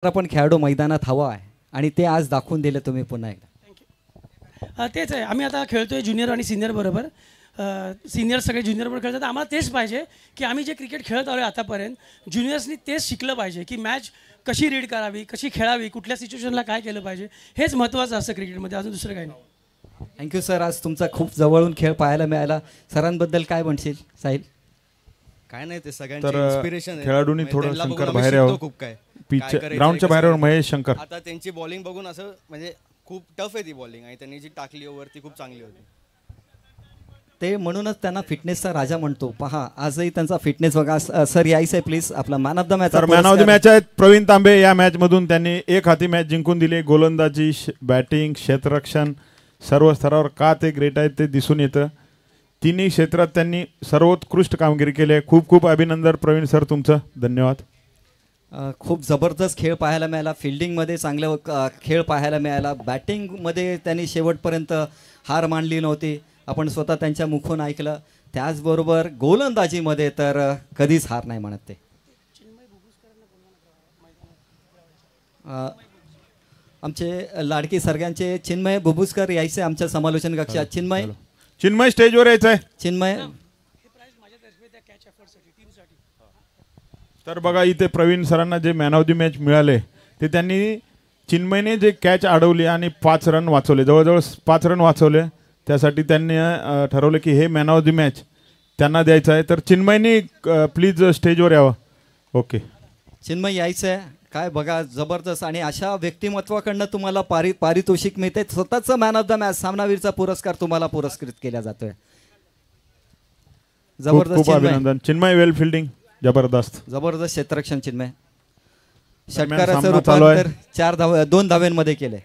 पण खेळाडू मैदानात हवा आहे आणि ते आज दाखवून दिले तुम्ही पुन्हा एकदा. तेच आहे. आम्ही आता खेळतोय ज्युनियर आणि सिनियर बरोबर. सिनियर सगळे ज्युनियर बरोबर खेळतात. आम्हाला तेच पाहिजे की आम्ही जे क्रिकेट खेळत आलो आतापर्यंत ज्युनियर्सनी तेच शिकलं पाहिजे की मॅच कशी रीड करावी, कशी खेळावी, कुठल्या सिच्युएशनला काय केलं पाहिजे, हेच महत्त्वाचं असतं क्रिकेटमध्ये, अजून दुसरं काही नाही. Thank you sir. आज तुमचा खूप जवळून खेळ पाहायला मिळाला. सरांबद्दल काय म्हणशील साहिल? काय नाही, ते सगळ्यांचे इन्स्पिरेशन आहे. खेळाडूंनी म्हणजे थोडं त्यांना शंकर बघून बाहेर आम्ही यावं. शिकतो खूप काय पिच करायचं, ग्राउंडच्या कसं बाहेर करायचं. महेश शंकर. आता त्यांची बॉलिंग बघून असं म्हणजे खूप टफ आहे ती बॉलिंग, आणि त्यांनी जी टाकली ओव्हर ती खूप चांगली होती. ते म्हणूनच त्यांना फिटनेसचा राजा म्हणतो. पहा आजही त्यांचा फिटनेस बघा. सर यायचं आहे प्लीज. आपला मॅन ऑफ द मॅच. तर मॅन ऑफ द मॅच आहेत प्रवीण तांबे. या मॅच मधून त्यांनी एक हाती मॅच जिंकून दिली. गोलंदाजी, बॅटिंग, क्षेत्ररक्षण सर्व स्तरावर का ते ग्रेट आहेत ते दिसून येतं. तिन्ही क्षेत्रात त्यांनी सर्वोत्कृष्ट कामगिरी केली आहे. खूप खूप अभिनंदन प्रवीण सर तुमचं. धन्यवाद. खूप जबरदस्त खेळ पाहायला मिळाला. फिल्डिंगमध्ये चांगलं खेळ पाहायला मिळाला. बॅटिंगमध्ये त्यांनी शेवटपर्यंत हार मानली नव्हती. आपण स्वतः त्यांच्या मुखून ऐकलं. त्याचबरोबर गोलंदाजीमध्ये तर कधीच हार नाही म्हणत ते. आमचे लाडकी सर्गांचे चिन्मय बुबुस्कर यायचे आमच्या समालोचन कक्षात. चिन्मय स्टेजवर यायचं आहे. चिन्मय. तर बघा इथे प्रवीण सरांना जे मॅन ऑफ द मॅच मिळाले ते त्यांनी चिन्मयने जे कॅच अडवली आणि 5 रन वाचवले, जवळजवळ 5 रन वाचवले. त्यासाठी त्यांनी ठरवलं की हे मॅन ऑफ द मॅच त्यांना द्यायचं आहे. तर चिन्मयनी प्लीज स्टेजवर यावं. ओके चिन्मय यायचं आहे. काय बघा जबरदस्त. आणि अशा व्यक्तिमत्वाकडनं तुम्हाला पारितोषिक मिळते. स्वतःचं मॅन ऑफ द मॅच सामनावीरचा पुरस्कार तुम्हाला पुरस्कृत केला जातोय. जबरदस्त. खूप अभिनंदन चिन्मय. वेल फिल्डिंग. जबरदस्त क्षेत्ररक्षण चिन्मय. षटकाराचं रूपांतर 2 धाव्यांमध्ये केले.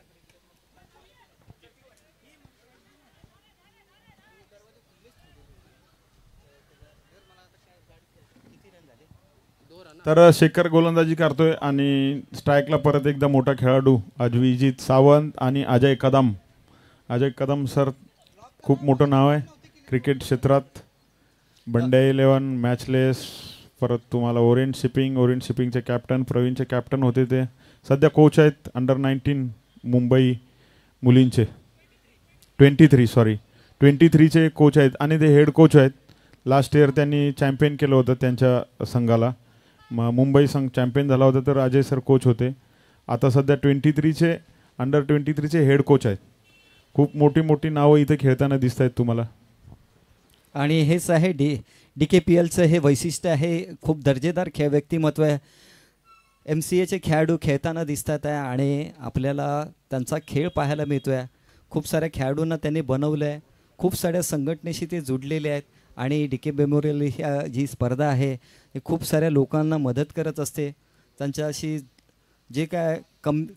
तर शेखर गोलंदाजी करतोय आणि स्ट्राईकला परत एकदा मोठा खेळाडू अजविजित सावंत आणि अजय कदम. अजय कदम सर खूप मोठं नाव आहे क्रिकेट क्षेत्रात. वनडे 11, मॅचलेस, परत तुम्हाला ओरिएंट शिपिंगचे कॅप्टन, प्रवीणचे कॅप्टन होते. ते सध्या कोच आहेत अंडर-19 मुंबई मुलींचे. 23चे कोच आहेत आणि ते हेड कोच आहेत. लास्ट इयर त्यांनी चॅम्पियन केलं होतं त्यांच्या संघाला. मुंबई संघ चॅम्पियन झाला होता तर अजय सर कोच होते. आता सध्या अंडर-23चे हेड कोच आहेत. खूप मोठी नावं इथे खेळताना दिसत आहेत तुम्हाला. आणि हेच आहे DKPLचं हे वैशिष्ट्य आहे. खूप दर्जेदार व्यक्तिमत्व आहे. MCAचे खेळाडू खेळताना दिसतात आहे आणि आपल्याला त्यांचा खेळ पाहायला मिळतो आहे. खूप साऱ्या खेळाडूंना त्यांनी बनवलं आहे. खूप साऱ्या संघटनेशी ते जुडलेले आहेत. आणि DK मेमोरियल ही जी स्पर्धा आहे ही खूप साऱ्या लोकांना मदत करत असते. त्यांच्याशी जे काय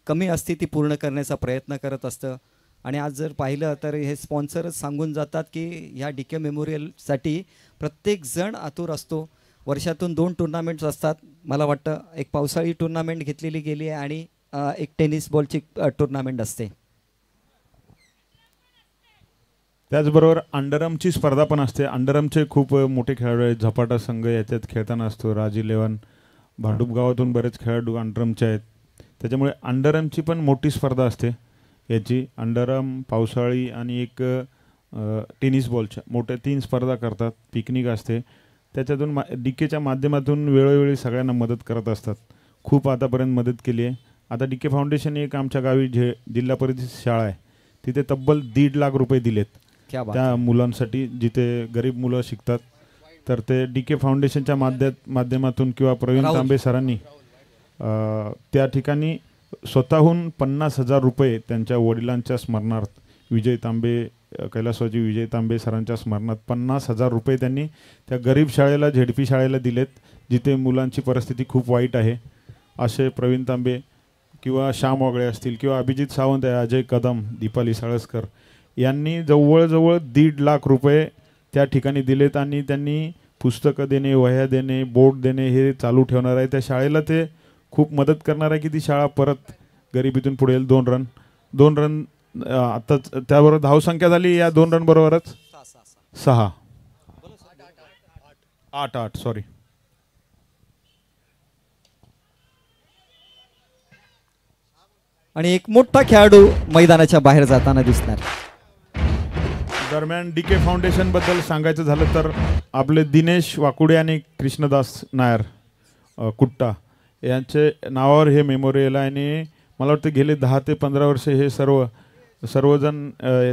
कमी असते ती पूर्ण करण्याचा प्रयत्न करत असतं. आणि आज जर पाहिलं तर हे स्पॉन्सरच सांगून जातात की ह्या DK मेमोरियलसाठी प्रत्येक जण आतुर असतो. वर्षातून 2 टुर्नामेंट्स असतात. मला वाटतं एक पावसाळी टुर्नामेंट घेतलेली गेली आहे आणि एक टेनिस बॉलची टुर्नामेंट असते. त्याचबरोबर अंडरआर्मची स्पर्धा पण असते. अंडरआर्मचे खूप मोठे खेळाडू आहेत. झपाटा संघ याच्यात खेळताना असतो. राज 11, भांडूप गावातून बरेच खेळाडू अंडरआर्मचे आहेत. त्याच्यामुळे अंडरआर्मची पण मोठी स्पर्धा असते. याची अंडरआर्म, पावसाळी आणि एक टेनिस बॉलच्या मोठ्या 3 स्पर्धा करतात. पिकनिक असते. त्याच्यातून DKच्या माध्यमातून वेळोवेळी सगळ्यांना मदत करत असतात. खूप आतापर्यंत मदत केली आहे. आता DK फाउंडेशन एक आमच्या गावी जिल्हा परिषद शाळा आहे तिथे तब्बल 1.5 लाख रुपये दिलेत त्या मुलांसाठी जिथे गरीब मुलं शिकतात. तर ते DK फाउंडेशनच्या माध्यमातून किंवा प्रवीण तांबे सरांनी त्या ठिकाणी स्वतःहून 50,000 रुपये त्यांच्या वडिलांच्या स्मरणार्थ कैलासवासी विजय तांबे सरांच्या स्मरणात 50,000 रुपये त्यांनी त्या गरीब शाळेला, झेडपी शाळेला दिलेत जिथे मुलांची परिस्थिती खूप वाईट आहे. असे प्रवीण तांबे किंवा श्याम वागळे असतील किंवा अभिजित सावंत आहे, अजय कदम, दीपाली साळसकर यांनी जवळजवळ 1.5 लाख रुपये त्या ठिकाणी दिलेत. आणि त्यांनी पुस्तकं देणे, वह्या देणे, बोर्ड देणे हे चालू ठेवणार आहे. त्या शाळेला ते खूप मदत करणार आहे की ती शाळा परत गरिबीतून पुढे येईल. 2 रन आताच त्याबरोबर धावसंख्या झाली या 2 रन बरोबरच 6 8 सॉरी. आणि एक मोठा खेळाडू मैदानाच्या बाहेर जाताना दिसणार. दरम्यान DK फाउंडेशन बद्दल सांगायचं झालं तर आपले दिनेश वाकुडे आणि कृष्णदास नायर कुट्टा यांचे नावावर हे मेमोरियल आहे. आणि मला वाटतं गेले 10 ते 15 वर्ष हे सर्वजण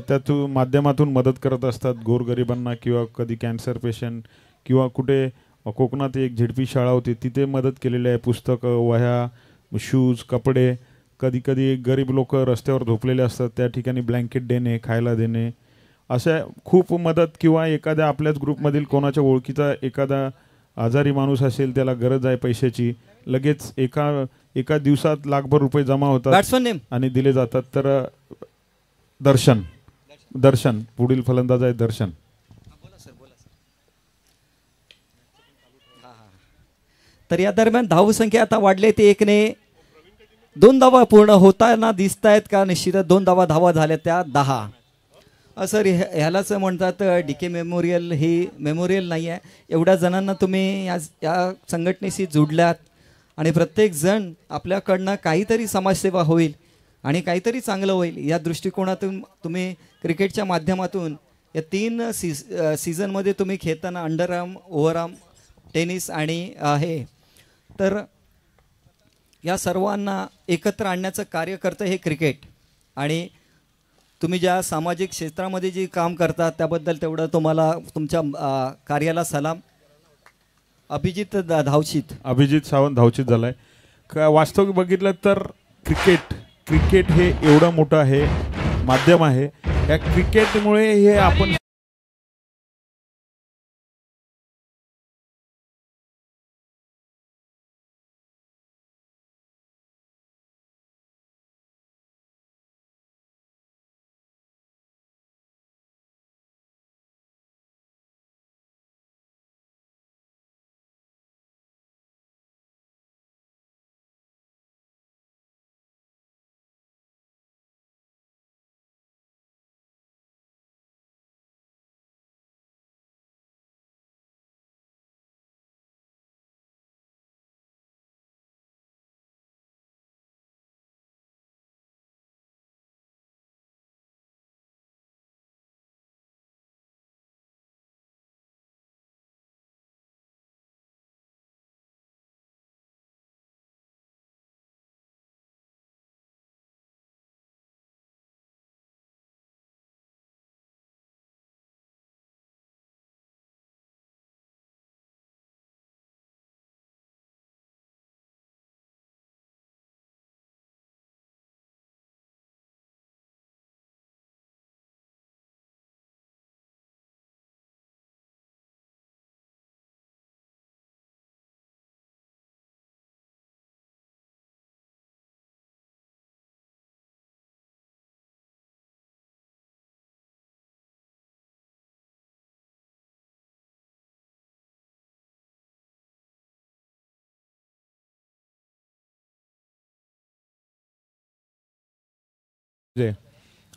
त्यातून माध्यमातून मदत करत असतात गोरगरिबांना, किंवा कधी कॅन्सर पेशंट, किंवा कुठे कोकणात एक झेडपी शाळा होती तिथे मदत केलेली आहे. पुस्तकं, वह्या, शूज, कपडे. कधी कधी गरीब लोक रस्त्यावर झोपलेले असतात त्या ठिकाणी ब्लँकेट देणे, खायला देणे, अशा खूप मदत. किंवा एखाद्या आपल्याच ग्रुपमधील कोणाच्या ओळखीचा एखादा आजारी माणूस असेल, त्याला गरज आहे पैशाची, लगेच एका दिवसात लाखभर रुपये जमा होतात आणि दिले जातात. तर दर्शन पुढील फलंदाज आहे दर्शन. तर या दरम्यान धावसंख्या आता वाढले ते 1ने 2 धावा पूर्ण होताना दिसत आहेत का? निश्चितच 2 धावा झाल्या त्या 10. सर ह्यालाच म्हणतात DK मेमोरियल. ही मेमोरियल नाही आहे, एवढ्या जणांना तुम्ही या संघटनेशी जुडल्यात आणि प्रत्येक जण आपल्याकडनं काहीतरी समाजसेवा होईल आणि काहीतरी चांगलं होईल या दृष्टिकोनातून तुम्ही क्रिकेटच्या माध्यमातून या 3 सीझनमध्ये तुम्ही खेळताना अंडरआर्म, ओव्हरआर्म, टेनिस आणि हे, तर या सर्वांना एकत्र आणण्याचं कार्य करतं हे क्रिकेट. आणि तुम्ही ज्या सामाजिक क्षेत्रामध्ये जे काम करता त्याबद्दल तेवढं तुम्हाला तुमच्या कार्याला सलाम. अभिजित सावंत धावचित झालाय. वास्तविक बघितलं तर क्रिकेट हे एवढं मोठं आहे, माध्यम आहे. या क्रिकेटमुळे हे आपण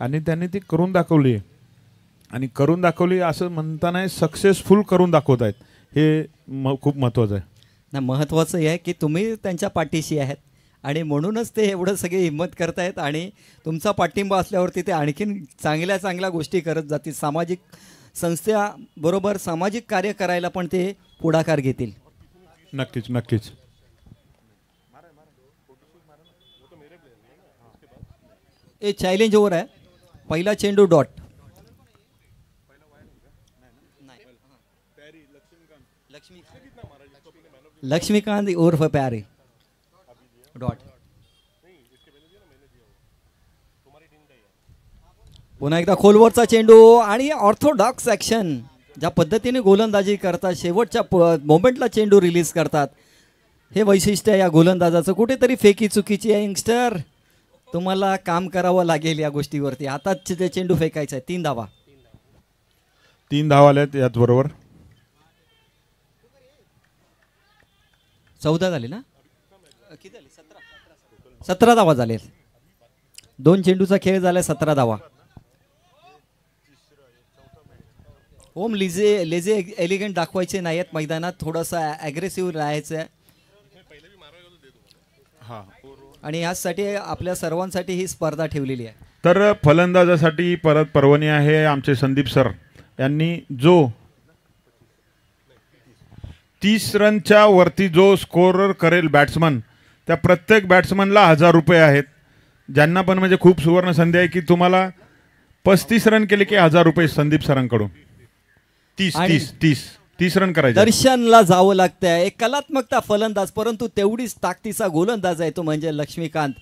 आणि त्यांनी ती करून दाखवली असं म्हणताना सक्सेसफुल करून दाखवत आहेत. हे खूप महत्त्वाचं आहे. ना महत्त्वाचं हे आहे की तुम्ही त्यांच्या पाठीशी आहेत आणि म्हणूनच ते एवढं सगळे हिंमत करतायत आणि तुमचा पाठिंबा असल्यावरती ते आणखीन चांगल्या गोष्टी करत जातील. सामाजिक संस्थेबरोबर सामाजिक कार्य करायला पण ते पुढाकार घेतील. नक्कीच. हे चॅलेंज ओव्हर आहे. पहिला चेंडू डॉट. लक्ष्मीकांत उर्फ प्यारे डॉट. पुन्हा एकदा खोलवरचा चेंडू आणि ऑर्थोडॉक्स ॲक्शन. ज्या पद्धतीने गोलंदाजी करतात, शेवटच्या मोमेंटला चेंडू रिलीज करतात, हे वैशिष्ट्य आहे या गोलंदाजाचं. कुठेतरी फेकी चुकीची आहे. यंगस्टर, तुम्हाला काम करावं लागेल या गोष्टीवरती. आता चेंडू फेकायचा आहे. 3 धावा. 3 धावा आल्यात याच बरोबर. 14 झाले ना? किती झाले? 17 धावा झाले. 2 चेंडूचा खेळ झालाय. 17 धावा. होम लेझे एलिगंट दाखवायचे नाहीत मैदानात. थोडंसं ॲग्रेसिव्ह राहायचं आहे. आणि यासाठी आपल्या सर्वांसाठी ही स्पर्धा ठेवलेली आहे. तर फलंदाजासाठी परत पर्वणी आहे आमचे संदीप सर यांनी जो 30 रनच्या वरती जो स्कोरर करेल बॅट्समन त्या प्रत्येक बॅट्समनला 1000 रुपये आहेत. ज्यांना पण म्हणजे खूप सुवर्ण संधी आहे की तुम्हाला 35 रन केले की 1000 रुपये संदीप सरांकडून. 30 रन करायचे. दर्शनला जावं लागतंय. एक कलात्मकता फलंदाज परंतु तेवढीच ताकदीचा गोलंदाज आहे तो म्हणजे लक्ष्मीकांत.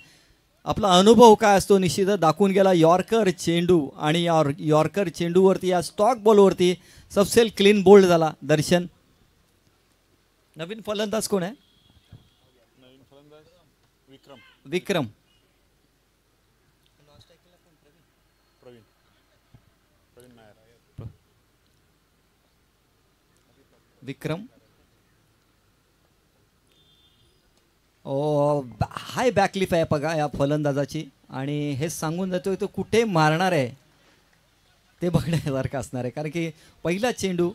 आपला अनुभव काय असतो निश्चितच दाखवून गेला. यॉर्कर चेंडू आणि यॉर्कर चेंडूवरती या स्टॉक बॉलवरती सबसेल क्लीन बोल्ड झाला दर्शन. नवीन फलंदाज कोण आहे? विक्रम. विक्रम हाय बॅकलिफ आहे बघा या फलंदाजाची आणि हे सांगून जातोय तो कुठे मारणार आहे ते बघण्यासारखं असणार आहे. कारण की पहिला चेंडू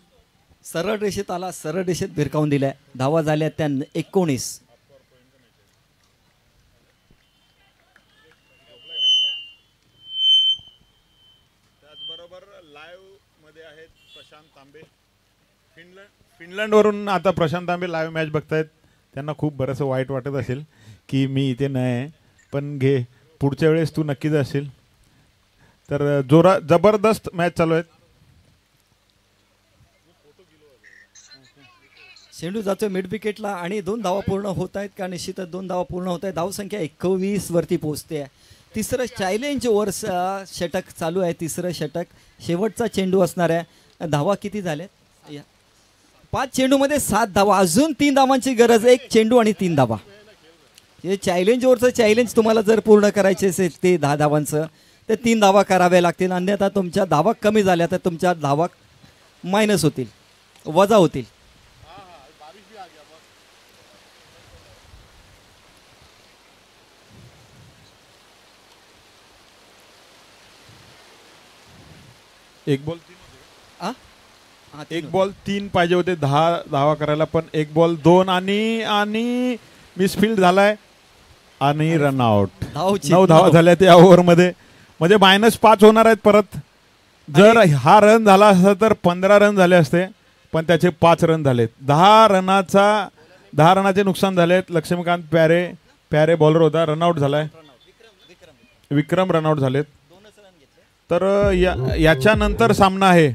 सरळ रेषेत आला, सरळ रेषेत भिरकावून दिलाय. धावा झाल्या त्या 19. त्याचबरोबर लाईव्ह मध्ये आहेत प्रशांत तांबे. फिनलंडवरून आता प्रशांत तांबे लाईव्ह मॅच बघतायत. त्यांना खूप बरंचसं वाईट वाटत असेल की मी इथे नाही आहे, पण घे पुढच्या वेळेस तू नक्कीच असेल. तर जबरदस्त मॅच चालू आहेत. चेंडू जातोय मिड विकेटला आणि 2 धावा पूर्ण होत आहेत का? निश्चितच 2 धावा पूर्ण होत आहेत. धावसंख्या 21 वरती पोहोचते. तिसरं चॅलेंज ओव्हर षटक चालू आहे. तिसरं षटक शेवटचा चेंडू असणार आहे. धावा किती झाल्यात? 5 चेंडूमध्ये 7 धावा. अजून 3 धावांची गरज. 1 चेंडू आणि 3 धावा. हे चॅलेंज ओव्हरचं चॅलेंज तुम्हाला जर पूर्ण करायचे असेल ते 10 धावांचं ते 3 धावा कराव्या लागतील. अन्यथा तुमच्या धावा कमी झाल्या तर तुमच्या धावा मायनस होतील, वजा होतील. एक बॉल 3 पाहिजे होते 10 धावा करायला, पण 1 बॉल 2 आणि मिसफिल्ड झालाय आणि रनआउट. 9 धावा झाल्या त्या ओव्हरमध्ये. म्हणजे -5 होणार आहेत परत. जर हा रन झाला असता तर 15 रन झाले असते, पण त्याचे 5 रन झालेत. 10 रनाचे नुकसान झालेत. लक्ष्मीकांत प्यारे बॉलर होता, रनआउट झालाय. विक्रम रनआउट झालेत. तर याच्यानंतर सामना आहे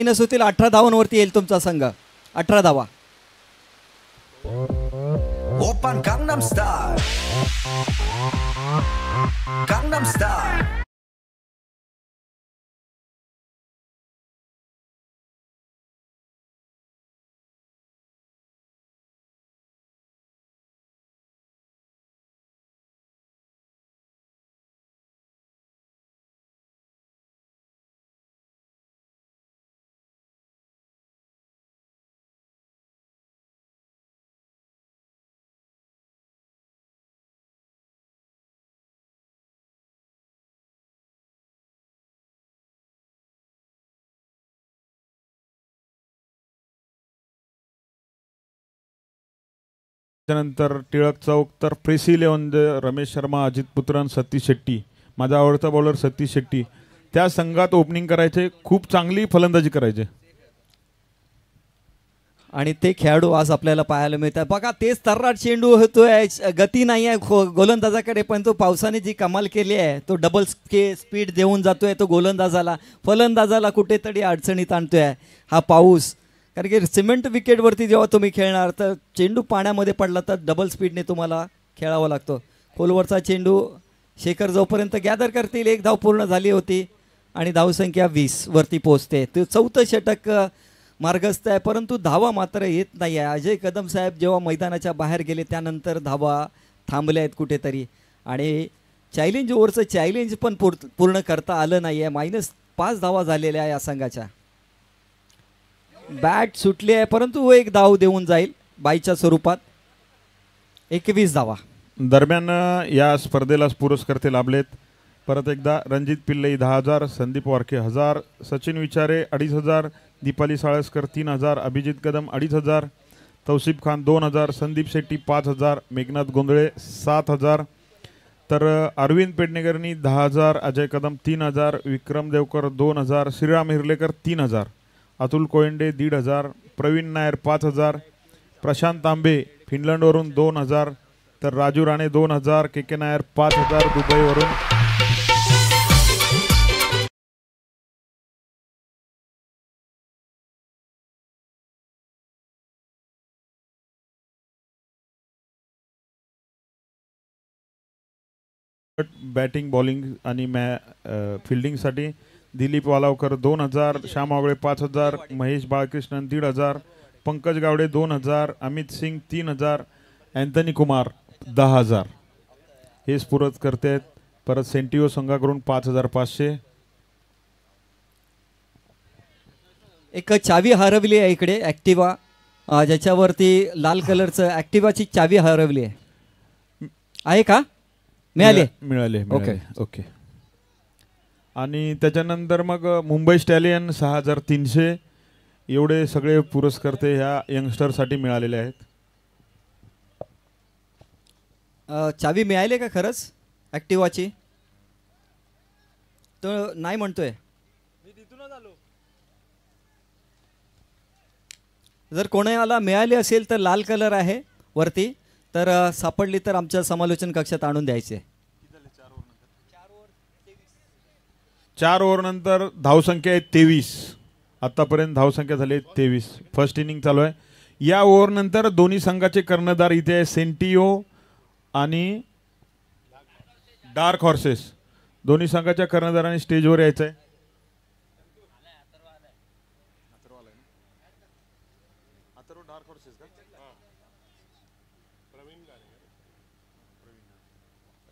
मायनस होतील. 18 धावांवरती येईल तुमचा संघ. 18 धावा. Open gangnam style gangnam style त्यानंतर टिळक चौक तर प्रेसी 11 रमेश शर्मा, अजित पुत्रन, सतीश शेट्टी. माझा आवडता बॉलर सतीश शेट्टी. त्या संघात ओपनिंग करायचे, खूप चांगली फलंदाजी करायचे आणि ते खेळाडू आज आपल्याला पाहायला मिळतात. बघा तेच तर्राट चेंडू होतोय. गती नाही आहे गोलंदाजाकडे, पण तो पावसाने जी कमाल केली आहे तो डबल स्पीड देऊन जातोय तो गोलंदाजाला. फलंदाजाला कुठेतरी अडचणीत आणतोय हा पाऊस. कारण की सिमेंट विकेटवरती जेव्हा तुम्ही खेळणार तर चेंडू पाण्यामध्ये पडला तर डबल स्पीडने तुम्हाला खेळावा लागतो. खोलवरचा चेंडू शेखर जोपर्यंत गॅदर करतील 1 धाव पूर्ण झाली होती आणि धावसंख्या 20 वरती पोहोचते. ते 4थं षटक मार्गस्थ आहे, परंतु धावा मात्र येत नाही आहे. अजय कदम साहेब जेव्हा मैदानाच्या बाहेर गेले त्यानंतर धावा थांबल्या आहेत कुठेतरी आणि चॅलेंज ओव्हरचं चॅलेंज पण पूर्ण करता आलं नाही आहे. -5 धावा झालेल्या या संघाच्या. बॅट सुटली आहे परंतु एक धाव देऊन जाईल बाईच्या स्वरूपात. 21 धावा. दरम्यान या स्पर्धेला पुरस्कर्ते लाभलेत. परत एकदा रणजित पिल्लई 10,000, संदीप वारके 1,000, सचिन विचारे 2,500, दीपाली साळसकर 3,000, अभिजित कदम 2,500, तौसिफ खान 2,000, संदीप शेट्टी 5,000, मेघनाथ गोंधळे 7,000, तर अरविंद पेडणेकरनी 10,000, अजय कदम 3,000, विक्रम देवकर 2,000, श्रीराम हिरलेकर 3,000, अतुल कोयंडे 1,500, प्रवीण नायर 5,000, प्रशांत तांबे फिनलंडवरून 2,000, तर राजू राणे 2,000, के नायर 5,000 दुबईवरून. बॅटिंग बॉलिंग आणि फिल्डिंगसाठी दिलीप वालावकर 2,000, श्याम आगळे 5,000, महेश बाळकृष्णन 1,500, पंकज गावडे 2,000, अमित सिंग 3,000, अँथनी कुमार 10,000 हे पुरस्कर्ते आहेत. परत सेंटिओ संघाकडून 5,500. एक चावी हरवली आहे इकडे ॲक्टिवा, ज्याच्यावरती लाल कलरचं ॲक्टिवाची चावी हरवली आहे का? मिळाले. ओके. आणि त्याच्यानंतर मग मुंबई स्टॅलियन 6,300 एवढे सगळे पुरस्कर्ते ह्या यंगस्टरसाठी मिळालेले आहेत. चावी मिळाली का खरंच ॲक्टिवाची? तो नाही म्हणतोय. जर कोणाला मिळाली असेल तर लाल कलर आहे वरती, तर सापडली तर आमच्या समालोचन कक्षात आणून द्यायचे. 4 ओव्हर नंतर धावसंख्या आहे 23. आतापर्यंत धावसंख्या झाली 23. फर्स्ट इनिंग चालू आहे. या ओव्हर नंतर दोन्ही संघाचे कर्णधार इथे आहे सेंटिओ आणि डार्क हॉर्सेस. दोन्ही संघाच्या कर्णधारांनी स्टेजवर यायचं आहे.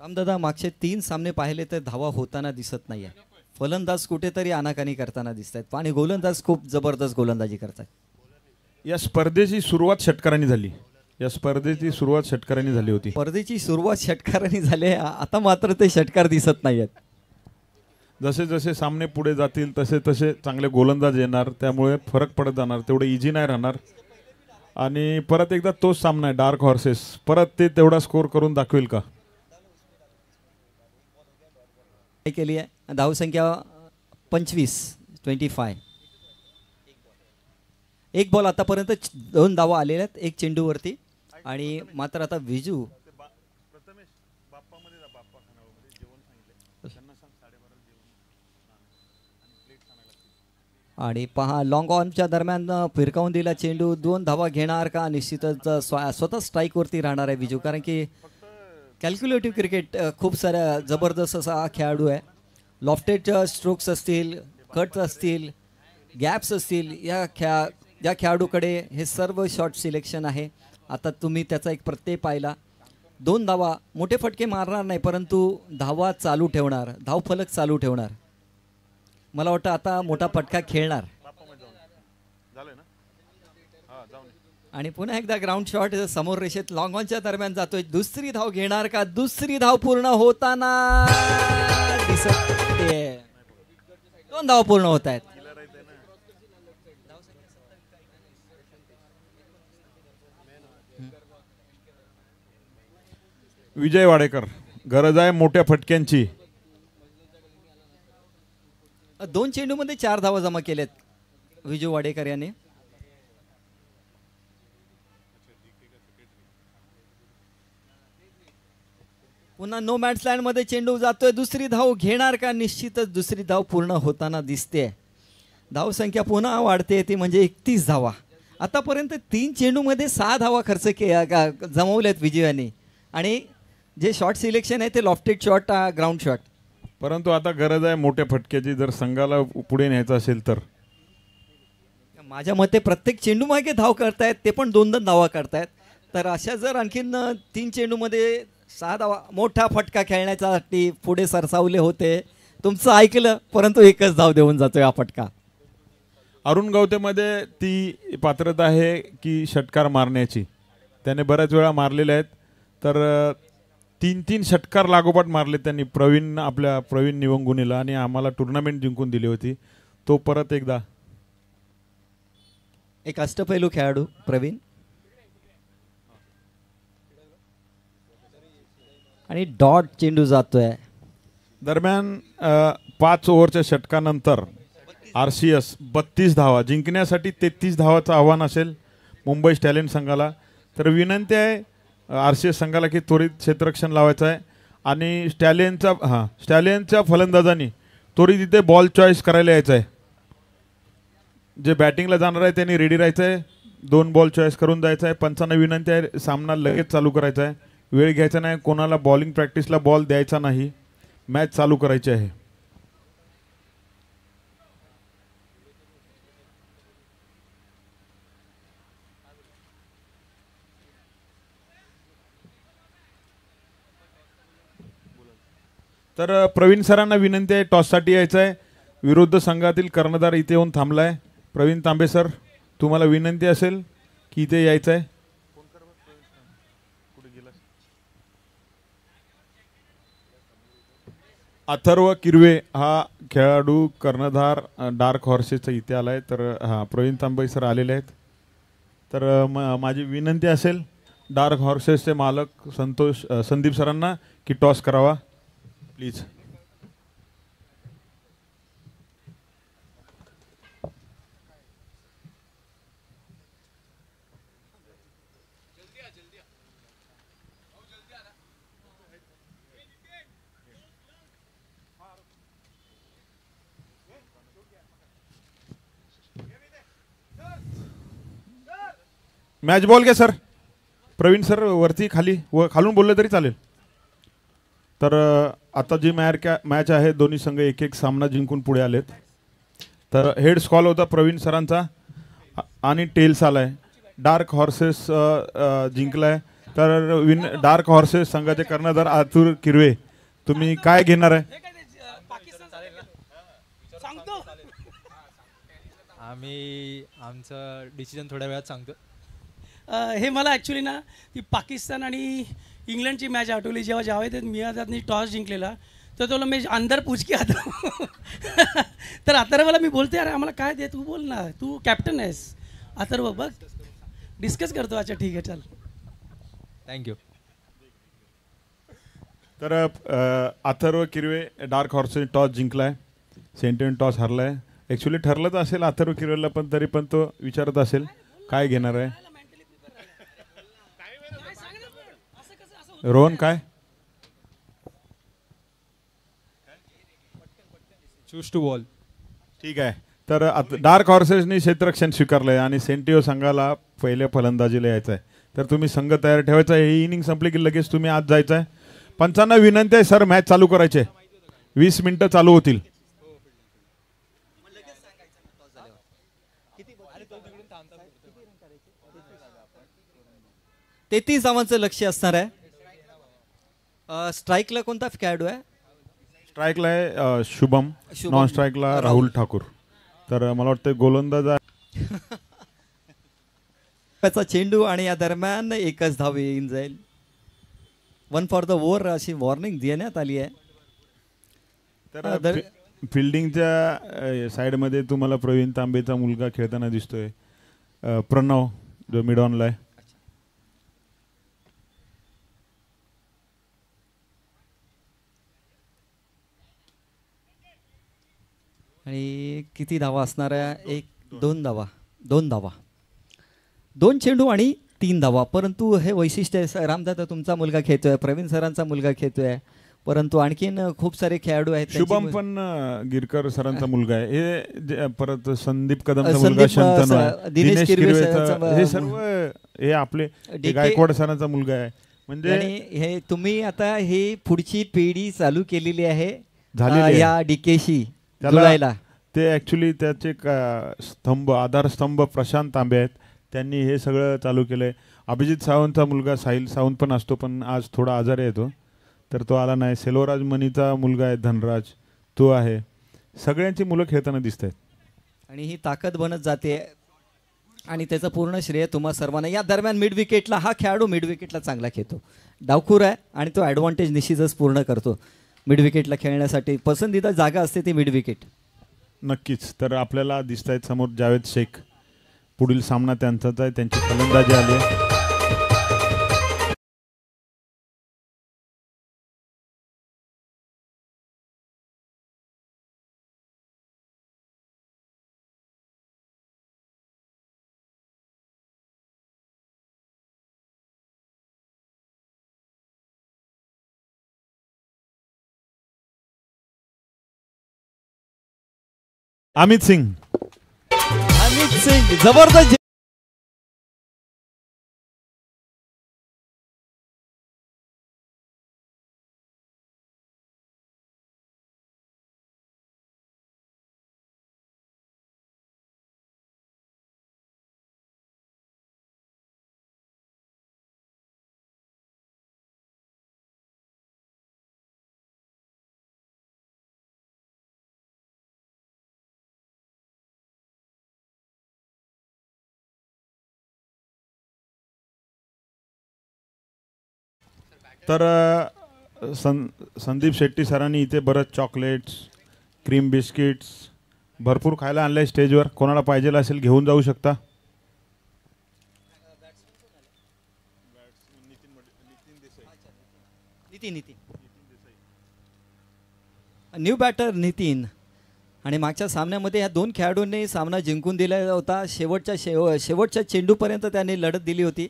रामदादा, मागचे 3 सामने पाहिले तर धावा होताना दिसत नाहीये. फलंदाज कुठेतरी आनाकानी करताना दिसत आहेत आणि गोलंदाज खूप जबरदस्त गोलंदाजी करतात. या स्पर्धेची सुरुवात षटकारांनी झाली. होती. स्पर्धेची सुरुवात षटकारांनी झाली. आता मात्र ते षटकार दिसत नाहीयेत. जसे जसे सामने पुढे जातील तसे तसे चांगले गोलंदाज येणार, त्यामुळे फरक पडत जाणार, तेवढं इझी नाही राहणार. आणि परत एकदा तोच सामना आहे डार्क हॉर्सेस. परत ते तेवढा स्कोर करून दाखवेल का? केली आहे. धावसंख्या 25. एक बॉल आतापर्यंत 2 धावा आलेल्या आहेत 1 चेंडूवरती. आणि मात्र आता विजू आणि पहा लॉंग ऑनच्या दरम्यान फिरकावून दिला चेंडू. 2 धावा घेणार का? निश्चितच स्वतः स्ट्राईकवरती राहणार आहे विजू, कारण की कॅल्क्युलेटिव्ह क्रिकेट खूप साऱ्या जबरदस्त असा हा खेळाडू आहे. लॉफ्टेड स्ट्रोक्स असतील, कट्स असतील, गॅप्स असतील, या खेळाडूकडे हे सर्व शॉट सिलेक्शन आहे. आता तुम्ही त्याचा एक प्रत्यय पाहिला. 2 धावा, मोठे फटके मारणार नाही परंतु धावा चालू ठेवणार, धावफलक चालू ठेवणार. मला वाटतं आता मोठा फटका खेळणार. आणि पुन्हा एकदा ग्राउंड शॉट समोर रेषेत लॉंग ऑनच्या दरम्यान जातोय. दुसरी धाव घेणार का? दुसरी धाव पूर्ण होताना दिसत 2 धाव पूर्ण होत आहेत. विजय वाडेकर, गरज आहे मोठ्या फटक्यांची. 2 चेंडूमध्ये 4 धावा जमा केल्यात विजू वाडेकर यांनी. पुन्हा नो मॅच लँड मध्ये चेंडू जातोय. दुसरी धाव घेणार का? निश्चितच दुसरी धाव पूर्ण होताना दिसते. धाव संख्या पुन्हा वाढते, ती म्हणजे 31 धावा. आतापर्यंत 3 चेंडूमध्ये 6 धावा खर्च जमवल्यात विजयाने. आणि जे शॉट सिलेक्शन आहे ते लॉफ्टेड शॉट, ग्राउंड शॉट. परंतु आता गरज आहे मोठ्या फटक्याची जर संघाला पुढे न्यायचं असेल तर. माझ्या मते प्रत्येक चेंडू मागे धाव करतायत, ते पण 2-2 धावा करतायत. तर अशा जर आणखीन 3 चेंडूमध्ये 6 धावा, मोठा फटका खेळण्यासाठी पुढे सरसावले होते. तुमचं ऐकलं, परंतु एकच धाव देऊन जातोय हा फटका. अरुण गवतेमध्ये ती पात्रता आहे की षटकार मारण्याची. त्याने बऱ्याच वेळा मारलेले आहेत. तर 3-3 षटकार लागोपाठ मारले त्यांनी प्रवीण निवंगुनीला आणि आम्हाला टुर्नामेंट जिंकून दिली होती. तो परत एकदा एक अष्टपैलू खेळाडू प्रवीण. आणि डॉट चेंडू जातोय. दरम्यान 5 ओव्हरच्या षटकानंतर RCS 32 धावा जिंकण्यासाठी 33 धावाचं आव्हान असेल मुंबई स्टॅलियन संघाला. तर विनंती आहे RCS संघाला की त्वरित क्षेत्ररक्षण लावायचं आहे आणि स्टॅलियनच्या फलंदाजांनी त्वरित इथे बॉल चॉईस करायला यायचं आहे. जे बॅटिंगला जाणार आहे त्यांनी रेडी राहायचं आहे. 2 बॉल चॉईस करून द्यायचा आहे. पंचांना विनंती आहे सामना लगेच चालू करायचा आहे. वेळ घ्यायचा नाही. कोणाला बॉलिंग प्रॅक्टिसला बॉल द्यायचा नाही. मॅच चालू करायची आहे. तर प्रवीण सरांना विनंती आहे टॉससाठी यायचं आहे. विरुद्ध संघातील कर्णधार इथे येऊन थांबलाय. प्रवीण तांबे सर, तुम्हाला विनंती असेल की इथे यायचं आहे. अथर्व किरवे हा खेळाडू कर्णधार डार्क हॉर्सेसचा इथे आलाय. तर प्रवीण तांबे सर आलेले आहेत. तर माझी विनंती असेल डार्क हॉर्सेसचे मालक संदीप सरांना की टॉस करावा प्लीज. मॅच बॉल घ्या सर. प्रवीण सर वरती खालून बोलले तरी चालेल. तर आता जी मॅच आहे दोन्ही संघ एक एक सामना जिंकून पुढे आलेत. तर हेड स्कॉल होता प्रवीण सरांचा आणि टेल्स आलाय. डार्क हॉर्सेस जिंकलाय. तर डार्क हॉर्सेस संघाचे कर्णधार अथर्व किरवे, तुम्ही काय घेणार आहे? आम्ही आमचं डिसिजन थोड्या वेळात सांगतो. हे मला ॲक्च्युली ना ती पाकिस्तान आणि इंग्लंडची मॅच आठवली. जेव्हा जावेद मियादादनी टॉस जिंकलेला तर तुला मी अंदर पूछ के आता तर अथर्वला मी बोलते अरे आम्हाला काय दे, तू बोल ना, तू कॅप्टन आहेस. अथर्व बघ डिस्कस करतो. अच्छा ठीक आहे चल थँक्यू. तर Atharva Kirve dark horses toss जिंकलाय. सेंटिमेंट टॉस हरलाय. ॲक्च्युली ठरलंच असेल अथर्व किरवेला, पण तरी पण तो विचारत असेल काय घेणार आहे. रोहन काय? Choose to bowl. ठीक आहे. तर डार्क हॉर्सेसनी क्षेत्ररक्षण स्वीकारलंय आणि सेंटिओ संघाला पहिल्या फलंदाजीला यायचं आहे. तर तुम्ही संघ तयार ठेवायचा आहे. ही इनिंग संपली की लगेच तुम्ही आज जायचं आहे. पंचांना विनंती आहे सर मॅच चालू करायचे. 20 मिनिटं चालू होतील. 33 धावांचं लक्ष्य असणार आहे. स्ट्राईकला कोणता खेळाडू आहे? स्ट्राईकला आहे शुभम. नॉन स्ट्राईकला राहुल ठाकूर. तर मला वाटतं गोलंदाज त्याचा चेंडू आणि या दरम्यान एकच धाव येऊन जाईल. 1 फॉर द ओव्हर अशी वॉर्निंग देण्यात आली आहे. तर फिल्डिंगच्या साईडमध्ये तुम्हाला प्रवीण तांबेचा मुलगा खेळताना दिसतोय, प्रणव, जो मिड ऑनला आहे. आणि किती धावा असणार आहे? 2 धावा. 2 चेंडू आणि 3 धावा. परंतु हे वैशिष्ट्य आहे रामदादा, तुमचा मुलगा खेळतोय, प्रवीण सरांचा मुलगा खेळतोय, परंतु आणखीन खूप सारे खेळाडू आहेत. शुभम पण गिरकर सरांचा मुलगा आहे. हे परत संदीप कदमचा मुलगा शंतनू, दिनेश किरवे, हे सर्व हे आपले गायकवाड सरांचा मुलगा आहे. म्हणजे हे तुम्ही आता ही पुढची पिढी चालू केलेली आहे या डीकेशी. ते ऍक्च्युली त्याचे आधारस्तंभ प्रशांत तांबे आहेत. त्यांनी हे सगळं चालू केलंय. अभिजित सावंतचा मुलगा साहिल सावंत पण असतो, पण आज थोडा आजारी आहे तो, तर तो आला नाही. सेल्वराज मनीचा मुलगा आहे धनराज, तो आहे. सगळ्यांची मुलं खेळताना दिसत आहेत. आणि ही ताकद बनत जाते आणि त्याचं पूर्ण श्रेय तुम्हा सर्वांना. या दरम्यान मिड विकेटला हा खेळाडू मिड विकेटला चांगला खेळतो, डावखूर आहे आणि तो ॲडव्हान्टेज निश्चितच पूर्ण करतो. मिड विकेटला खेळण्यासाठी पसंतीदा जागा असते ती मिड विकेट. नक्कीच. तर आपल्याला दिसत आहेत समोर जावेद शेख. पुढील सामना त्यांचाच आहे, त्यांची फलंदाजी आली आहे. अमित सिंग. अमित सिंग जबरदस्त. तर संदीप शेट्टी सरांनी इथे बरंच चॉकलेट्स, क्रीम बिस्किट्स भरपूर खायला आणलं आहे स्टेजवर. कोणाला पाहिजे असेल घेऊन जाऊ शकता. New batter Nitin. आणि मागच्या सामन्यामध्ये ह्या दोन खेळाडूंनी सामना जिंकून दिला होता. शेवटच्या चेंडूपर्यंत त्यांनी लढत दिली होती.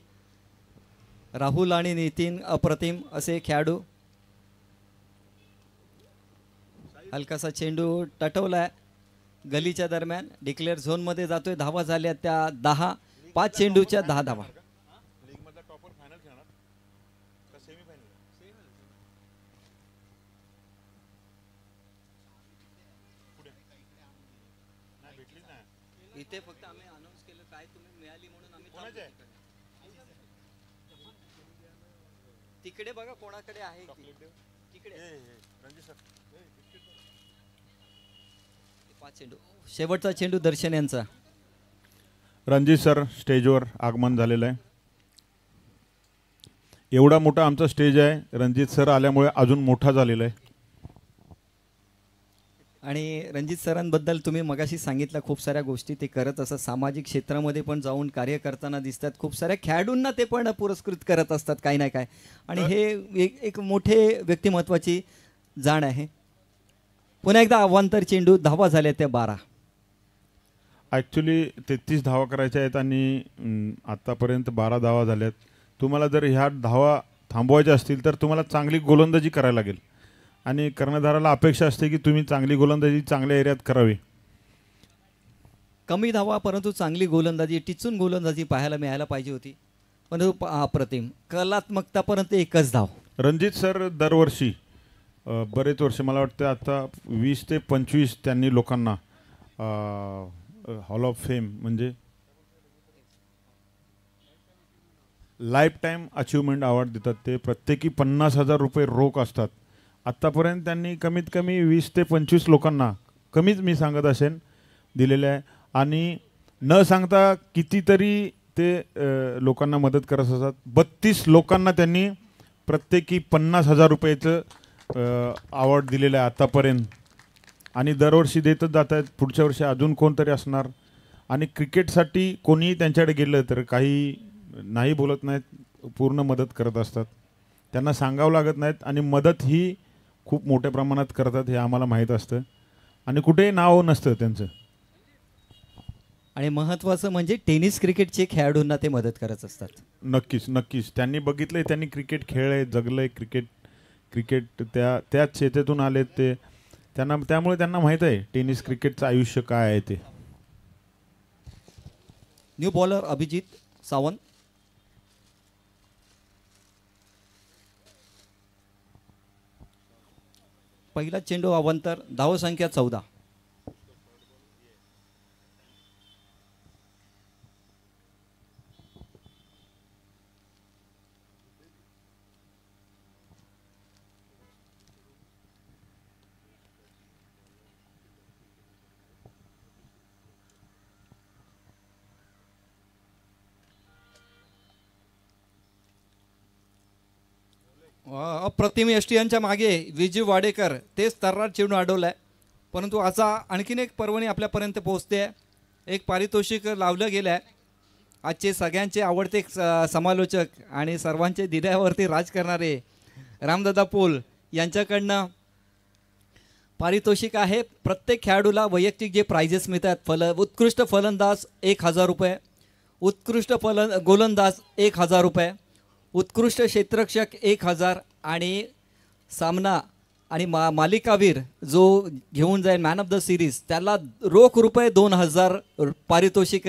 राहुल आणि नितीन अप्रतिम असे खेळाडू. हलकासा चेंडू टटवलाय गलीच्या दरम्यान. डिक्लेअर झोनमध्ये जातोय. धावा झाल्या त्या 10. 5 चेंडूच्या 10 धावा. इथे फक्त आम्ही अनाउन्स केलं काय तुम्ही मिळाली म्हणून आम्ही तिकडे बघा कोणाकडे आहे तिकडे. 5 चेंडू. शेवटचा चेंडू दर्शन यांचा. रणजित सर स्टेजवर आगमन झालेलं आहे. एवढा मोठा आमचा स्टेज आहे, रणजित सर आल्यामुळे अजून मोठा झालेला आहे. आणि रणजित सरांबद्दल तुम्ही मगाशी सांगितलं खूप साऱ्या गोष्टी ते करत असतात. सामाजिक क्षेत्रामध्ये पण जाऊन कार्य करताना दिसतात. खूप साऱ्या खेळाडूंना ते पण पुरस्कृत करत असतात काही ना काय. आणि हे एक मोठे व्यक्तिमत्वाची जाण आहे. पुन्हा एकदा अवांतर चेंडू. धावा झाल्या त्या 12. ॲक्च्युली 33 धावा करायच्या आहेत आणि आत्तापर्यंत 12 धावा झाल्यात. तुम्हाला जर ह्या धावा थांबवायच्या असतील तर तुम्हाला चांगली गोलंदाजी करायला लागेल. आणि कर्णधाराला अपेक्षा असते की तुम्ही चांगली गोलंदाजी चांगल्या एरियात करावी. कमी धावा परंतु चांगली गोलंदाजी, टिचून गोलंदाजी पाहायला मिळायला पाहिजे होती. परंतु अप्रतिम कलात्मकतापर्यंत एकच धाव. रणजित सर दरवर्षी बरेच वर्ष, मला वाटतं आता 20 ते 25 त्यांनी लोकांना हॉल ऑफ फेम म्हणजे लाईफ टाईम अचिव्हमेंट अवॉर्ड देतात. ते प्रत्येकी 50,000 रुपये रोख असतात. आत्तापर्यंत त्यांनी कमीत कमी 20 ते 25 लोकांना, कमीच मी सांगत असेन, दिलेले आहे. आणि न सांगता कितीतरी ते लोकांना मदत करत असतात. 32 लोकांना त्यांनी प्रत्येकी 50,000 रुपयाचं अवॉर्ड दिलेलं आहे आत्तापर्यंत. आणि दरवर्षी देतच जात आहेत. पुढच्या वर्षी अजून कोणतरी असणार. आणि क्रिकेटसाठी कोणीही त्यांच्याकडे गेलं तर काही नाही बोलत नाहीत, पूर्ण मदत करत असतात. त्यांना सांगावं लागत नाहीत आणि मदत ही खूप मोठ्या प्रमाणात करतात हे आम्हाला माहीत असतं. आणि कुठेही नाव नसतं त्यांचं. आणि महत्त्वाचं म्हणजे टेनिस क्रिकेटचे खेळाडूंना ते मदत करत असतात. नक्कीच नक्कीच. त्यांनी बघितलंय, त्यांनी क्रिकेट खेळलंय, जगलंय क्रिकेट त्याच शेतीतून आलेत ते. त्यामुळे त्यांना माहीत आहे टेनिस क्रिकेटचं आयुष्य काय आहे ते. New bowler Abhijit Sawant. पहिला चेंडू अवांतर. धावसंख्या 14. अप्रतिम यष्टीयांच्या मागे विजू वाडेकर तेच तर्रार चेंडू अडवलाय, परंतु आता आणखीन एक पर्वणी आपल्यापर्यंत पोहोचते आहे. एक पारितोषिक लावलं गेलं आहे. आजचे सगळ्यांचे आवडते समालोचक आणि सर्वांचे दिल्यावरती राज करणारे रामदादा पोल यांच्याकडनं पारितोषिक आहे. प्रत्येक खेळाडूला वैयक्तिक जे प्राइजेस मिळतात, उत्कृष्ट फलंदाज 1000 रुपये, उत्कृष्ट गोलंदाज 1000 रुपये, उत्कृष्ट क्षेत्ररक्षक 1000 आणि सामना आणि मालिकावीर जो घेऊन जाईल मॅन ऑफ द सिरीज त्याला रोख रुपये 2000 पारितोषिक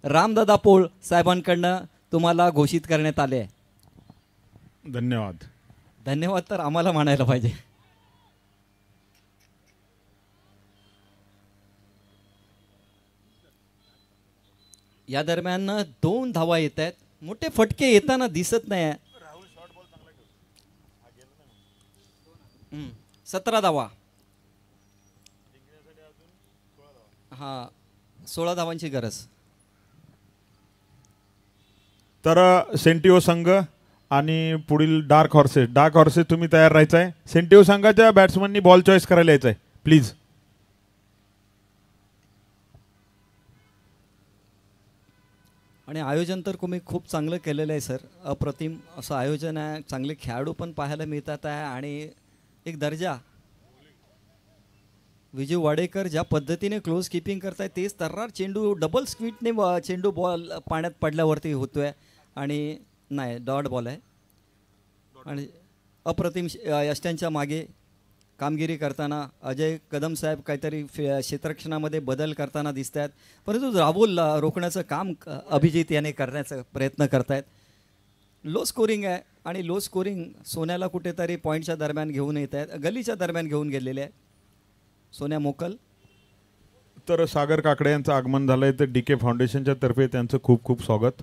रामदादा पोळ साहेबांकडनं तुम्हाला घोषित करण्यात आले आहे. धन्यवाद. धन्यवाद तर आम्हाला म्हणायला पाहिजे. या दरम्यान 2 धावा येत आहेत. मोठे फटके येताना दिसत नाही. 17 धावा. हा 16 धावांची गरज. तर सेंटिओ संघ आणि पुढील डार्क हॉर्सेस तुम्ही तयार राहायचं आहे. सेंटिओ संघाच्या बॅट्समननी बॉल चॉईस करायला यायचं आहे प्लीज. आणि आयोजन तर तुम्ही खूप चांगलं केलेलं आहे सर. अप्रतिम असं आयोजन आहे. चांगले खेळाडू पण पाहायला मिळतात आहे आणि एक दर्जा. विजू वाडेकर ज्या पद्धतीने क्लोज कीपिंग करताय तेच तर्रार चेंडू डबल स्क्वीटने चेंडू बॉल पाण्यात पडल्यावरती होतोय आणि नाही डॉट बॉल आहे. आणि अप्रतिम यष्ट्यांच्या मागे कामगिरी करताना अजय कदम साहेब काहीतरी क्षेत्ररक्षणामध्ये बदल करताना दिसत आहेत, परंतु राहुल रोखण्याचं काम अभिजित याने करण्याचा प्रयत्न करतायत. लो स्कोरिंग आहे आणि लो स्कोरिंग सोन्याला कुठेतरी पॉईंटच्या दरम्यान घेऊन येत आहेत, गलीच्या दरम्यान घेऊन गेलेले आहे. सोन्या मोकल. तर सागर काकडे यांचं आगमन झालं आहे, तर DK फाउंडेशनच्या तर्फे त्यांचं खूप खूप स्वागत.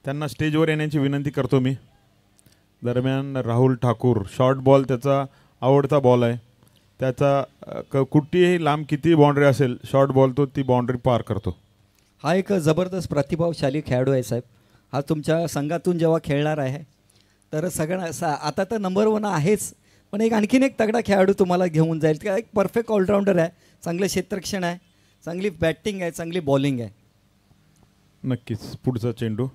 त्यांना स्टेजवर येण्याची विनंती करतो मी. दरम्यान राहुल ठाकूर शॉर्ट बॉल त्याचा आवडता बॉल आहे. त्याचा कुठलीही लांब किती बाउंड्री असेल शॉर्ट बॉल तो ती बाउंड्री पार करतो. हा एक जबरदस्त प्रतिभाशाली खेळाडू आहे साहेब. हा तुमच्या संघातून जेव्हा खेळणार आहे तर सगळ्यांना आता तर नंबर 1 आहेच, पण एक आणखीन एक तगडा खेळाडू तुम्हाला घेऊन जाईल. का एक परफेक्ट ऑलराऊंडर आहे, चांगलं क्षेत्ररक्षण आहे, चांगली बॅटिंग आहे, चांगली बॉलिंग आहे. नक्कीच. पुढचा चेंडू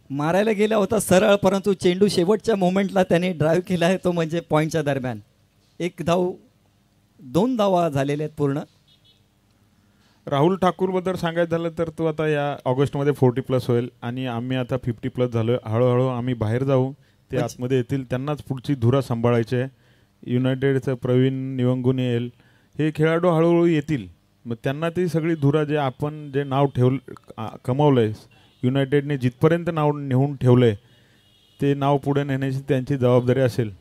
मारायला गेला होता सरळ, परंतु चेंडू शेवटच्या मोमेंटला त्याने ड्राईव्ह केला आहे, तो म्हणजे पॉईंटच्या दरम्यान. 1 धाव 2 धावा झालेल्या आहेत पूर्ण. राहुल ठाकूरबद्दल सांगायचं झालं तर तो आता या ऑगस्टमध्ये 40+ होईल आणि आम्ही आता 50+ झालो. हळूहळू आम्ही बाहेर जाऊ, ते आतमध्ये येतील, त्यांनाच पुढची धुरा सांभाळायची आहे. युनायटेडचं प्रवीण निवंगून येईल, हे खेळाडू हळूहळू येतील. मग त्यांना ती सगळी धुरा जे आपण जे नाव कमावलं आहे, युनायटेडने जिथपर्यंत नाव नेऊन ठेवलं आहे ते नाव पुढे नेण्याची त्यांची जबाबदारी असेल.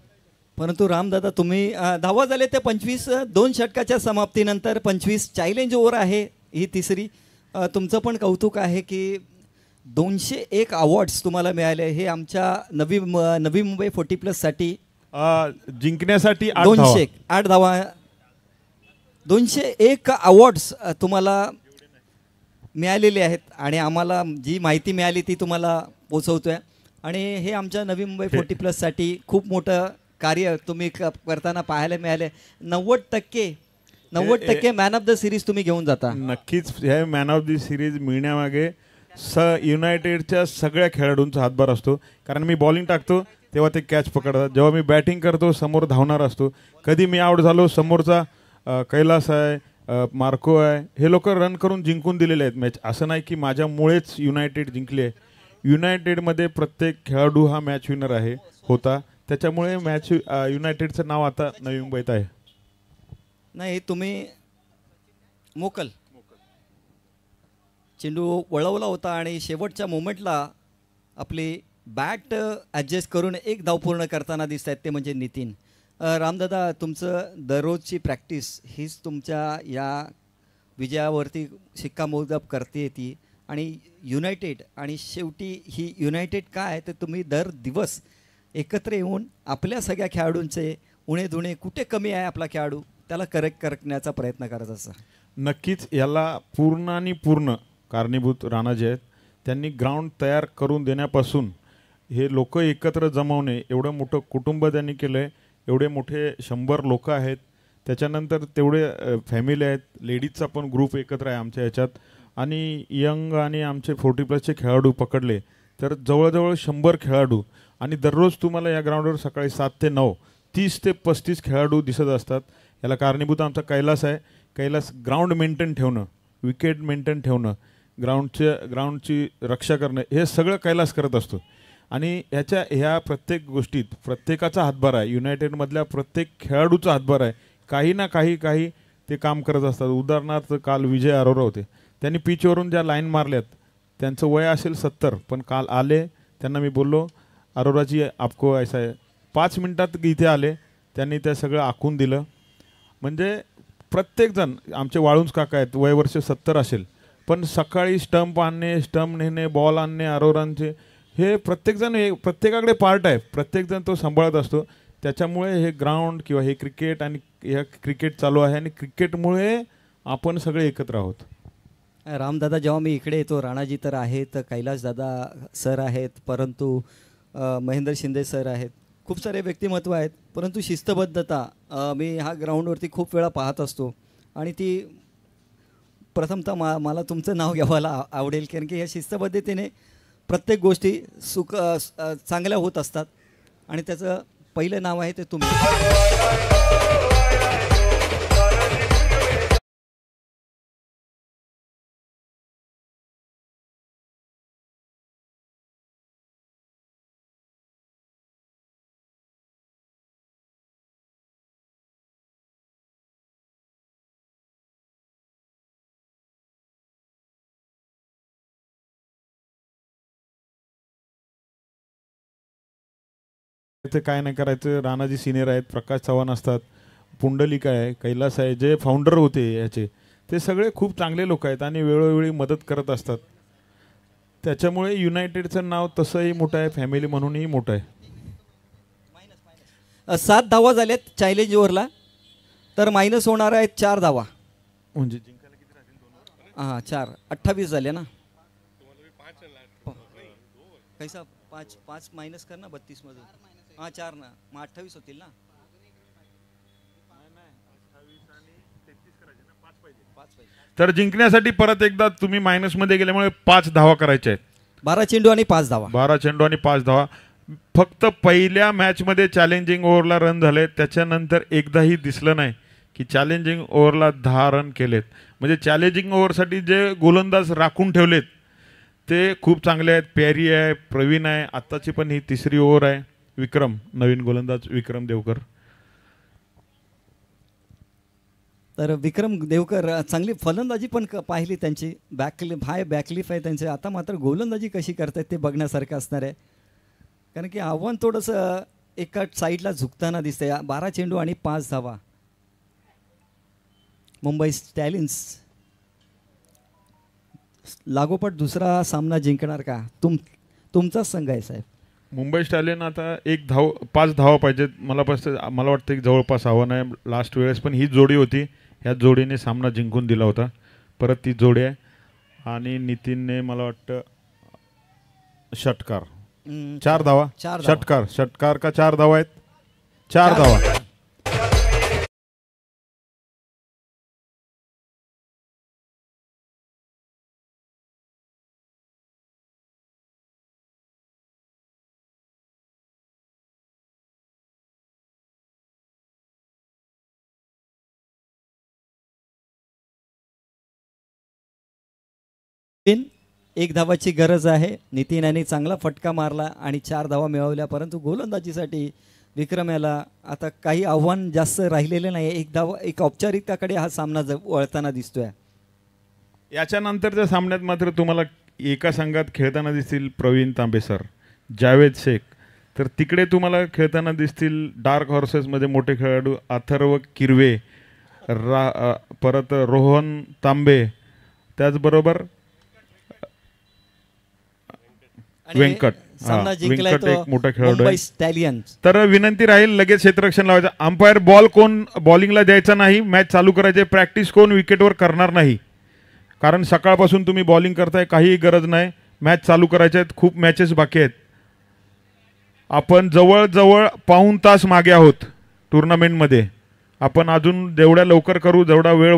परंतु रामदादा तुम्ही धावा झाले ते 25. 2 षटकाच्या समाप्तीनंतर 25 चॅलेंज ओव्हर आहे ही तिसरी. तुमचं पण कौतुक आहे की 201 अवॉर्ड्स तुम्हाला मिळाले. हे आमच्या नवी मुंबई 40+ साठी जिंकण्यासाठी 8 धावा 201 अवॉर्ड्स तुम्हाला मिळालेले आहेत आणि आम्हाला जी माहिती मिळाली ती तुम्हाला पोचवतोय. आणि हे आमच्या नवी मुंबई 40+ साठी खूप मोठं कार्य तुम्ही करताना पाहायला मिळाले. 90% मॅन ऑफ द सिरीज तुम्ही घेऊन जाता. नक्कीच. हे मॅन ऑफ द सिरीज मिळण्यामागे युनायटेडच्या सगळ्या खेळाडूंचा हातभार असतो. कारण मी बॉलिंग टाकतो तेव्हा ते कॅच पकडतात, जेव्हा मी बॅटिंग करतो समोर धावणार असतो, कधी मी आउट झालो समोरचा कैलास आहे, मार्को आहे, हे लोक रन करून जिंकून दिलेले आहेत मॅच. असं नाही की माझ्यामुळेच युनायटेड जिंकली आहे. युनायटेडमध्ये प्रत्येक खेळाडू हा मॅच विनर होता, त्याच्यामुळे मॅच युनायटेडचं नाव आता नवी मुंबईत आहे. नाही तुम्ही मोकल चेंडू वळवला होता आणि शेवटच्या मोमेंटला आपली बॅट ॲडजस्ट करून 1 धाव पूर्ण करताना दिसत आहेत, ते म्हणजे नितीन. रामदादा तुमचं दररोजची प्रॅक्टिस हीच तुमच्या या विजयावरती शिक्कामोर्तब करते ती. आणि युनायटेड आणि शेवटी ही युनायटेड काय तर तुम्ही दर दिवस एकत्र येऊन आपल्या सगळ्या खेळाडूंचे उणे धुणे कुठे कमी आहे आपला खेळाडू त्याला करेक्ट करण्याचा प्रयत्न करत असं. नक्कीच. याला पूर्ण कारणीभूत राणा जे आहेत त्यांनी ग्राउंड तयार करून देण्यापासून हे लोक एकत्र जमवणे, एवढं मोठं कुटुंब त्यांनी केलं आहे, एवढे मोठे 100 लोक आहेत, त्याच्यानंतर तेवढे फॅमिली आहेत, लेडीजचा पण ग्रुप एकत्र आहे आमच्या ह्याच्यात, आणि यंग आणि आमचे 40+ खेळाडू पकडले तर जवळजवळ 100 खेळाडू, आणि दररोज तुम्हाला या ग्राउंडवर सकाळी 7 ते 9 30 ते 35 खेळाडू दिसत असतात. याला कारणीभूत आमचा कैलास आहे. कैलास ग्राउंड मेंटेन ठेवणं, विकेट मेंटेन ठेवणं, ग्राउंडची रक्षा करणं, हे सगळं कैलास करत असतो. आणि ह्या प्रत्येक गोष्टीत प्रत्येकाचा हातभार आहे, युनायटेडमधल्या प्रत्येक खेळाडूचा हातभार आहे. काही ना काही ते काम करत असतात. उदाहरणार्थ काल विजय अरोरा होते, त्यांनी पिचवरून ज्या लाईन मारल्यात, त्यांचं वय असेल 70, पण काल आले, त्यांना मी बोललो अरोराजी आपको ऐसा आहे, 5 मिनिटात इथे आले, त्यांनी ते सगळं आखून दिलं. म्हणजे प्रत्येकजण, आमचे वाळुंज काका आहेत, वय वर्ष 70 असेल, पण सकाळी स्टंप आणणे, स्टंप नेणे, बॉल आणणे अरोरांचे, हे प्रत्येकजण, हे प्रत्येकाकडे पार्ट आहे, प्रत्येकजण तो सांभाळत असतो. त्याच्यामुळे हे ग्राउंड किंवा हे क्रिकेट आणि ह्या क्रिकेट चालू आहे, आणि क्रिकेटमुळे आपण सगळे एकत्र आहोत. रामदादा, जेव्हा मी इकडे येतो, राणाजी तर आहेत, कैलासदादा सर आहेत, परंतु महेंद्र शिंदे सर आहेत, खूप सारे व्यक्तिमत्व आहेत, परंतु शिस्तबद्धता मी ह्या ग्राउंडवरती खूप वेळा पाहत असतो. आणि ती प्रथमतः मला तुमचं नाव घ्यावायला आवडेल, कारण की ह्या शिस्तबद्धतेने प्रत्येक गोष्टी चांगल्या होत असतात, आणि त्याचं पहिलं नाव आहे ते तुम्ही. ते काय नाही करायचं. राणाजी सिनियर आहेत, प्रकाश चव्हाण असतात, पुंडलिक आहे, कैलास आहे, जे फाउंडर होते याचे, ते सगळे खूप चांगले लोक आहेत आणि वेळोवेळी मदत करत असतात. त्याच्यामुळे युनायटेडचं नाव तसंही मोठं आहे, फॅमिली म्हणूनही मोठं आहे. 7 धावा झाल्यात चॅलेंज ओव्हरला, तर मायनस होणार आहेत 4 धावा. म्हणजे हां 4, 28 झाले ना. कैसा 5 मायनस कर ना 32 मधून. हां 4 ना, मग 28 होतील ना. तर जिंकण्यासाठी परत एकदा तुम्ही मायनसमध्ये गेल्यामुळे 5 धावा करायच्या आहेत. 12 चेंडू आणि 5 धावा. 12 चेंडू आणि 5 धावा. फक्त पहिल्या मॅचमध्ये चॅलेंजिंग ओव्हरला रन झाले, त्याच्यानंतर एकदाही दिसलं नाही की चॅलेंजिंग ओव्हरला 10 रन केलेत. म्हणजे चॅलेंजिंग ओव्हरसाठी जे गोलंदाज राखून ठेवलेत ते खूप चांगले आहेत. प्यारी आहे, प्रवीण आहे, आत्ताची पण ही 3री ओव्हर आहे. विक्रम, नवीन गोलंदाज विक्रम देवकर. तर विक्रम देवकर चांगली फलंदाजी पण पाहिली त्यांची, बॅकलिफ आहे त्यांचे. आता मात्र गोलंदाजी कशी करतायत ते बघण्यासारखं असणार आहे, कारण की आव्हान थोडंसं एका साईडला झुकताना दिसतंय. 12 चेंडू आणि 5 धावा. मुंबई स्टॅलियन्स लागोपाठ दुसरा सामना जिंकणार का? तुमचाच संघ आहे साहेब. मुंबई स्टॅलियन आता 5 धावा पाहिजेत. मला वाटतं की जवळपास आव्हान आहे. लास्ट वेळेस पण ही जोडी होती, ह्या जोडीने सामना जिंकून दिला होता. परत ती जोडी आहे. आणि नितीनने मला वाटतं षटकार 4 धावा. षटकार का 4 धावा आहेत. 4 धावा. एक धावाची गरज आहे. नितीन यांनी चांगला फटका मारला आणि 4 धावा मिळवल्या, परंतु गोलंदाजीसाठी विक्रम याला आता काही आव्हान जास्त राहिलेले नाही. एक औपचारिकताकडे हा सामना वळताना दिसतोय. याच्यानंतरच्या सामन्यात मात्र तुम्हाला एका संघात खेळताना दिसतील प्रवीण तांबे सर, जावेद शेख. तर तिकडे तुम्हाला खेळताना दिसतील डार्क हॉर्सेसमध्ये मोठे खेळाडू अथर्व किरवे, परत रोहन तांबे, त्याचबरोबर व्यंकट. व्यंकट एक मोठा खेळाडू आहे. तर विनंती राहील लगेच क्षेत्ररक्षण लावायचं. अंपायर बॉलिंगला द्यायचा नाही. मॅच चालू करायचे. प्रॅक्टिस कोण विकेटवर करणार नाही, कारण सकाळपासून तुम्ही बॉलिंग करताय, काही गरज नाही. मॅच चालू करायचे आहेत, खूप मॅचेस बाकी आहेत. आपण जवळजवळ पाऊण तास मागे आहोत टुर्नामेंटमध्ये. आपण अजून जेवढ्या लवकर करू जेवढा वेळ